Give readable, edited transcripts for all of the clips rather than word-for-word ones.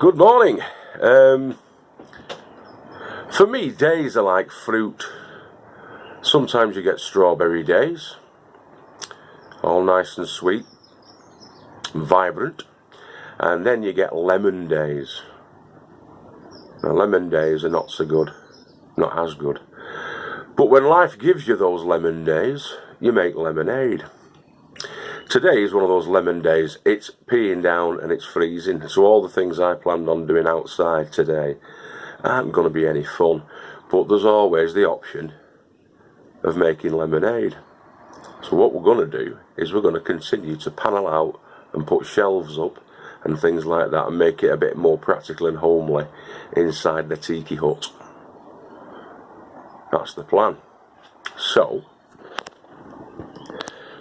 Good morning. For me, days are like fruit. Sometimes you get strawberry days, all nice and sweet and vibrant, and then you get lemon days. Now, lemon days are not so good, not as good. But when life gives you those lemon days, you make lemonade. Today is one of those lemon days. It's peeing down and it's freezing, so all the things I planned on doing outside today aren't going to be any fun. But there's always the option of making lemonade. So what we're going to do is we're going to continue to panel out and put shelves up and things like that and make it a bit more practical and homely inside the Tiki hut. That's the plan. So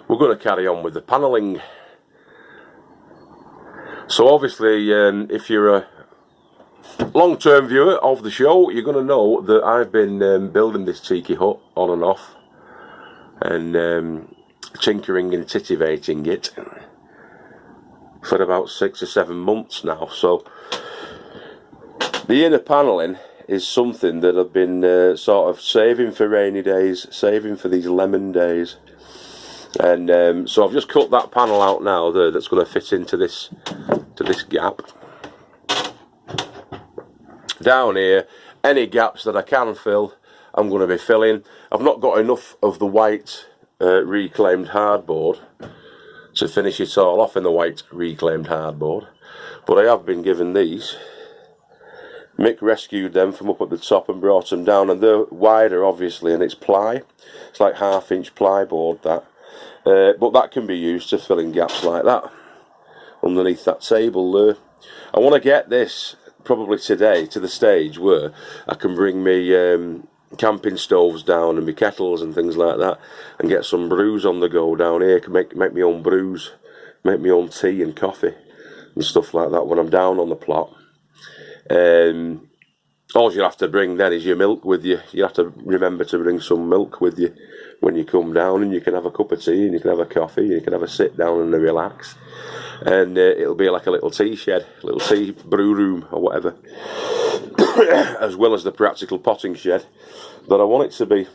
we're going to carry on with the panelling. So obviously, if you're a long-term viewer of the show, you're going to know that I've been building this Tiki hut on and off, and tinkering and titivating it for about 6 or 7 months now. So the inner panelling is something that I've been sort of saving for rainy days, saving for these lemon days. And so I've just cut that panel out now there that's going to fit into this gap. Down here, any gaps that I can fill, I'm going to be filling. I've not got enough of the white reclaimed hardboard to finish it all off in the white reclaimed hardboard, but I have been given these. Mick rescued them from up at the top and brought them down, and they're wider obviously, and it's ply. It's like 1/2-inch ply board that. But that can be used to fill in gaps like that underneath that table there. I want to get this probably today to the stage where I can bring me camping stoves down and my kettles and things like that and get some brews on the go down here. Can make my own brews, make my own tea and coffee and stuff like that when I'm down on the plot. All you have to bring then is your milk with you. You have to remember to bring some milk with you when you come down, and you can have a cup of tea and you can have a coffee and you can have a sit down and a relax, and it'll be like a little tea shed, little tea brew room or whatever, as well as the practical potting shed that I want it to be.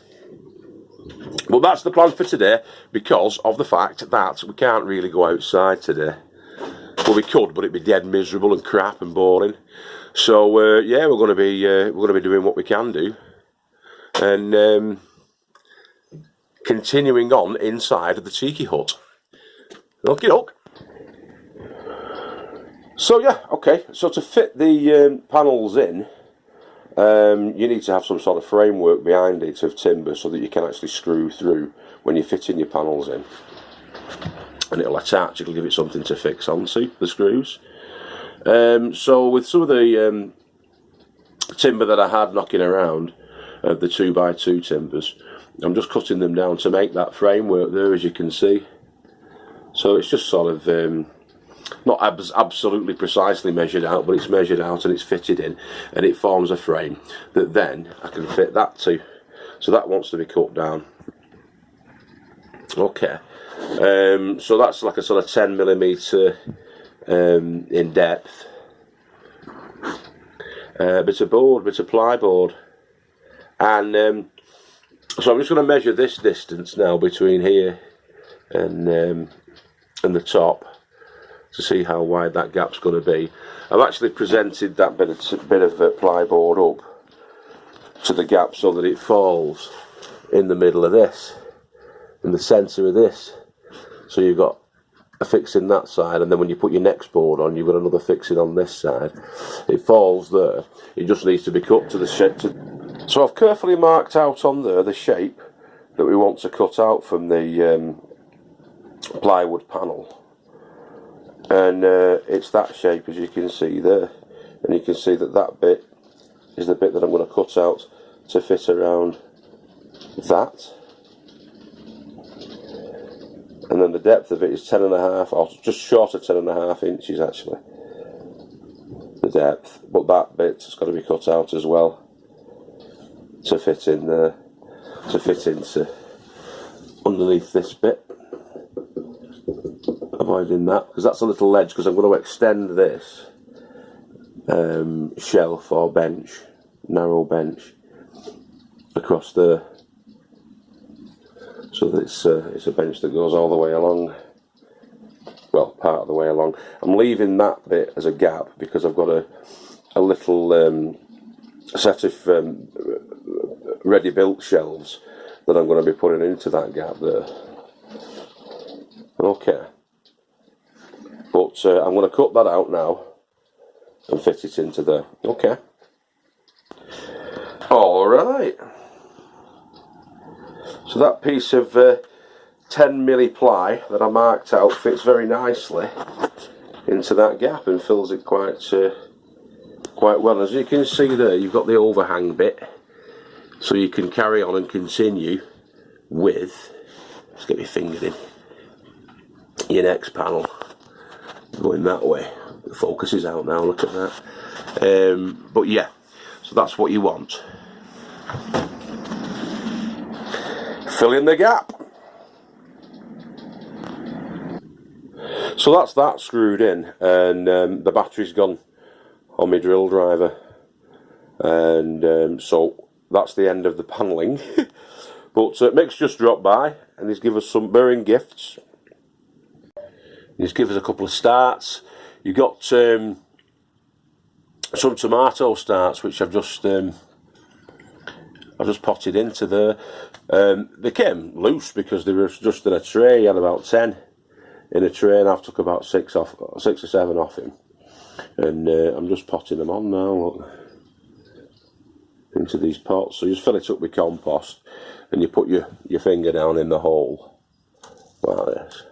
But that's the plan for today, because of the fact that we can't really go outside today. Well, we could, but it'd be dead miserable and crap and boring. So yeah, we're going to be doing what we can do, and continuing on inside of the Tiki hut. Okie doke. So yeah, okay. So to fit the panels in, you need to have some sort of framework behind it of timber so that you can actually screw through when you're fitting your panels in, and it'll attach. It'll give it something to fix onto the screws. So with some of the timber that I had knocking around, the 2x2 timbers, I'm just cutting them down to make that framework there, as you can see. So it's just sort of not absolutely precisely measured out, but it's measured out and it's fitted in, and it forms a frame that then I can fit that to. So that wants to be cut down. Okay, so that's like a sort of 10mm in depth. Bit of board, bit of ply board, and so I'm just going to measure this distance now between here and the top to see how wide that gap's going to be. I've actually presented that bit of ply board up to the gap so that it falls in the middle of this, in the centre of this. So you've got a fixing that side, and then when you put your next board on, you've got another fixing on this side. It falls there. It just needs to be cut to the shape. So I've carefully marked out on there the shape that we want to cut out from the plywood panel, and it's that shape, as you can see there, and you can see that that bit is the bit that I'm going to cut out to fit around that. And then the depth of it is 10.5, or just short of 10.5 inches actually, the depth. But that bit's got to be cut out as well to fit in there, to fit into underneath this bit. Avoiding that, because that's a little ledge, because I'm going to extend this shelf or bench, narrow bench across there. So that it's a bench that goes all the way along. Well, part of the way along. I'm leaving that bit as a gap because I've got a little set of ready-built shelves that I'm going to be putting into that gap there. Okay. But I'm going to cut that out now and fit it into there. Okay. Alright. So that piece of 10mm ply that I marked out fits very nicely into that gap and fills it quite well. As you can see there, you've got the overhang bit, so you can carry on and continue with, let's get my finger in, your next panel going that way. The focus is out now, look at that. But yeah, so that's what you want. Fill in the gap. So that's that screwed in, and the battery's gone on my drill driver, and so that's the end of the panelling. But Mick's just dropped by and he's given us some bearing gifts. He's given us a couple of starts. You got some tomato starts which I've just potted into there. They came loose because they were just in a tray. He had about 10 in a tray, and I've took about 6 or 7 off him. And I'm just potting them on now, look, into these pots. So you just fill it up with compost, and you put your finger down in the hole like this.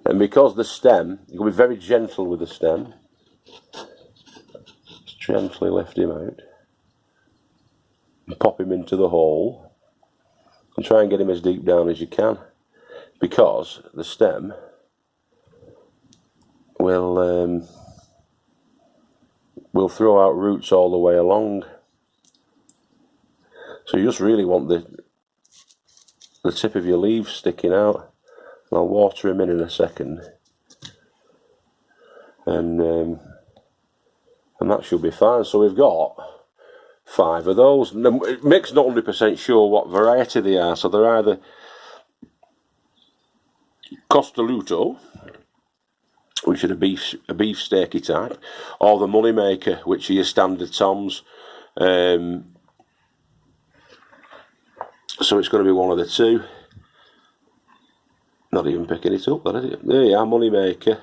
And because the stem, you can be very gentle with the stem. Just gently lift him out and pop him into the hole, and try and get him as deep down as you can, because the stem will throw out roots all the way along. So you just really want the tip of your leaves sticking out. And I'll water him in a second, and that should be fine. So we've got 5 of those. Mick's not 100% sure what variety they are, so they're either Costaluto, which is a beef steaky type, or the Moneymaker, which are your standard toms. So it's going to be one of the two. Not even picking it up, there is it? There you are, Moneymaker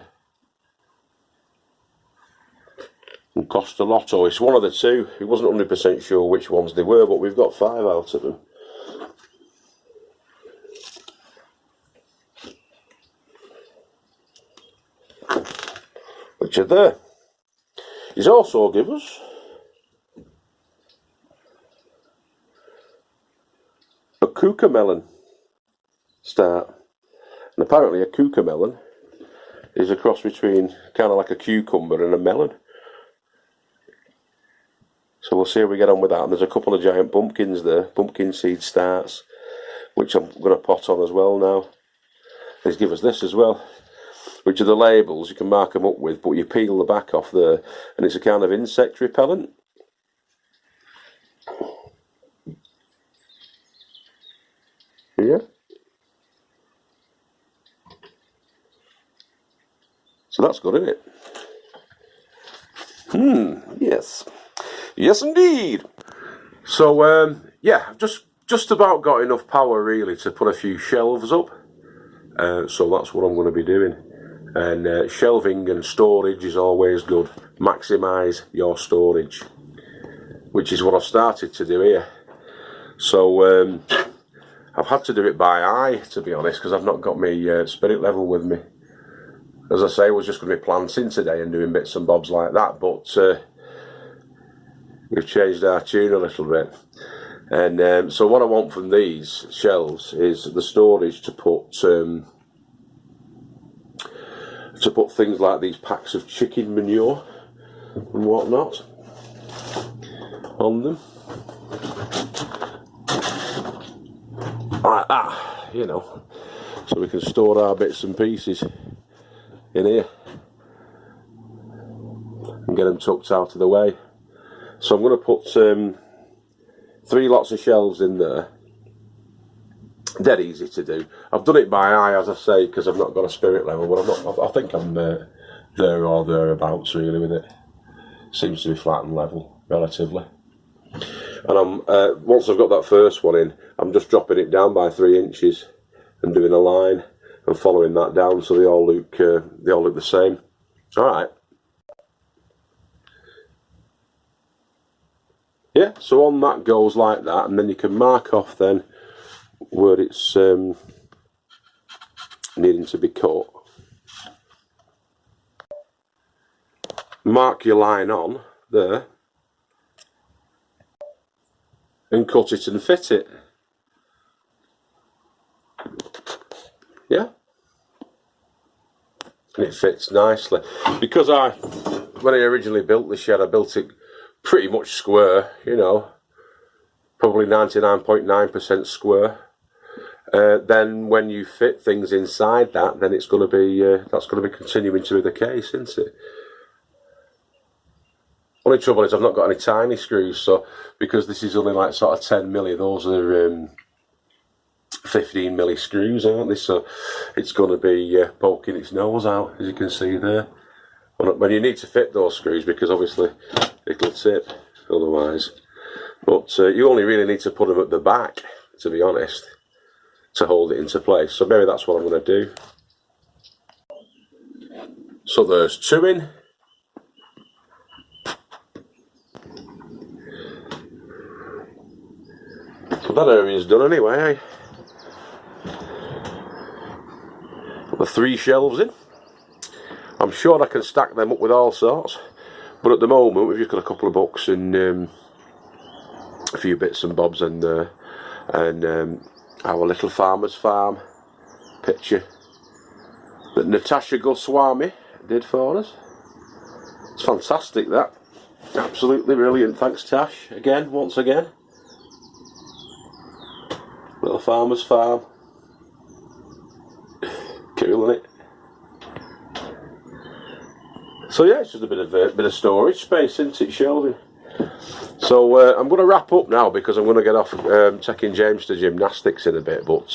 and Costalotto. It's one of the two. He wasn't 100% sure which ones they were, but we've got 5 out of them. Which are there. He's also given us a cucamelon start. And apparently a cucamelon is a cross between kind of like a cucumber and a melon. So we'll see how we get on with that. And there's a couple of giant pumpkins there, pumpkin seed starts, which I'm going to pot on as well now. He's given us this as well, which are the labels. You can mark them up with, but you peel the back off there, and it's a kind of insect repellent. Yeah. So that's good, isn't it? Yes. Yes, indeed. So, yeah, I've just about got enough power, really, to put a few shelves up. So that's what I'm going to be doing. And shelving and storage is always good. Maximise your storage, which is what I've started to do here. So, I've had to do it by eye, to be honest, because I've not got my spirit level with me. As I say, I was just going to be planting today and doing bits and bobs like that, but we've changed our tune a little bit. And so what I want from these shelves is the storage to put things like these packs of chicken manure and whatnot on them. Like that, you know, so we can store our bits and pieces in here. and get them tucked out of the way. So I'm going to put 3 lots of shelves in there. Dead easy to do. I've done it by eye, as I say, because I've not got a spirit level, but I'm not. I think I'm there or thereabouts really with it. Seems to be flat and level relatively. And I'm once I've got that first one in, I'm just dropping it down by 3 inches and doing a line and following that down so they all look the same. All right. Yeah. So on that goes like that, and then you can mark off then where it's needing to be cut. Mark your line on there and cut it and fit it. Yeah, and it fits nicely. Because when I originally built the shed, I built it pretty much square, you know, probably 99.9% square. Then when you fit things inside that, then it's going to be that's going to be continuing to be the case, isn't it? Only trouble is I've not got any tiny screws, so because this is only like sort of 10mm, those are 15mm screws, aren't they? So it's going to be poking its nose out, as you can see there. When you need to fit those screws, because obviously it'll tip otherwise. But you only really need to put them at the back, to be honest, to hold it into place. So maybe that's what I'm going to do. So there's 2 in. So that area's done anyway. Put the 3 shelves in. I'm sure I can stack them up with all sorts, but at the moment we've just got a couple of books and a few bits and bobs and our little farmer's farm picture that Natasha Goswami did for us. It's fantastic, that. Absolutely brilliant. Thanks, Tash, once again. Little farmer's farm. Cool, isn't it? So yeah, it's just a bit of storage space, isn't it, shelving? So I'm going to wrap up now because I'm going to get off taking James to gymnastics in a bit. But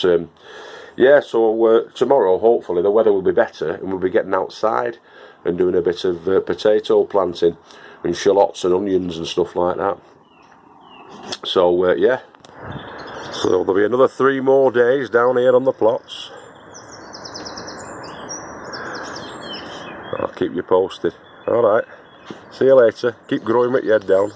yeah, so tomorrow hopefully the weather will be better and we'll be getting outside and doing a bit of potato planting and shallots and onions and stuff like that. So yeah, so there'll be another 3 more days down here on the plots. I'll keep you posted. Alright, see you later. Keep growing with your head down.